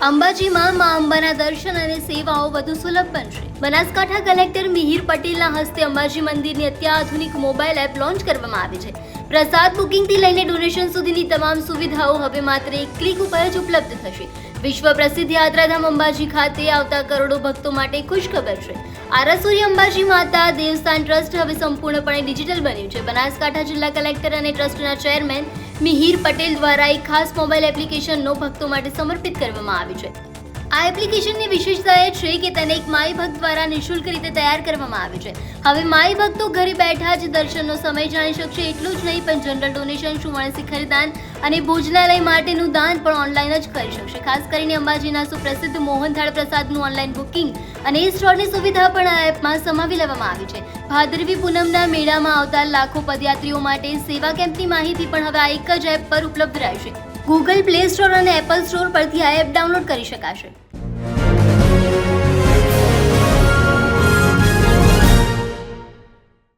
અંબાજીમાં મા અંબાના દર્શન અને સેવાઓ વધુ સુલભ બનશે. બનાસકાંઠા કલેક્ટર મિહિર પટેલના હસ્તે અંબાજી મંદિરની અત્યાધુનિક મોબાઈલ એપ લોન્ચ કરવામાં આવી છે. પ્રસાદ બુકિંગથી લઈને ડોનેશન સુધીની તમામ સુવિધાઓ હવે માત્ર એક ક્લિક ઉપર જ ઉપલબ્ધ થશે. વિશ્વ પ્રસિદ્ધ યાત્રાધામ અંબાજી ખાતે આવતા કરોડો ભક્તો માટે ખુશખબર છે. આરાસુરી અંબાજી માતા દેવસ્થાન ટ્રસ્ટ હવે સંપૂર્ણપણે ડિજિટલ બન્યું છે. બનાસકાંઠા જિલ્લા કલેક્ટર અને ટ્રસ્ટના ચેરમેન મિહિર પટેલ દ્વારા એક ખાસ મોબાઈલ એપ્લિકેશનનો ભક્તો માટે સમર્પિત કરવામાં આવ્યું છે. આ એપ્લિકેશનની વિશેષતા એ છે કે તેને એક માઈ ભક્ત દ્વારા નિઃશુલ્ક રીતે તૈયાર કરવામાં આવ્યું છે. હવે માઈ ભક્તો ઘરે બેઠા જ દર્શનનો સમય જાણી શકશે. એટલું જ નહીં પણ જનરલ ડોનેશન, સુવર્ણ શિખરદાન અને ભોજનાલય માટેનું દાન પણ ઓનલાઈન જ કરી શકશે. ખાસ કરીને અંબાજીના સુપ્રસિદ્ધ મોહનથાળ પ્રસાદનું ઓનલાઈન બુકિંગ અને એ સ્ટોરની સુવિધા પણ આ એપમાં સમાવી લેવામાં આવી છે. ભાદરવી પૂનમના મેળામાં આવતા લાખો પદયાત્રીઓ માટે સેવા કેમ્પની માહિતી પણ હવે આ એક જ એપ પર ઉપલબ્ધ રહેશે. ગૂગલ પ્લે સ્ટોર અને એપલ સ્ટોર પરથી આ એપ ડાઉનલોડ કરી શકાશે.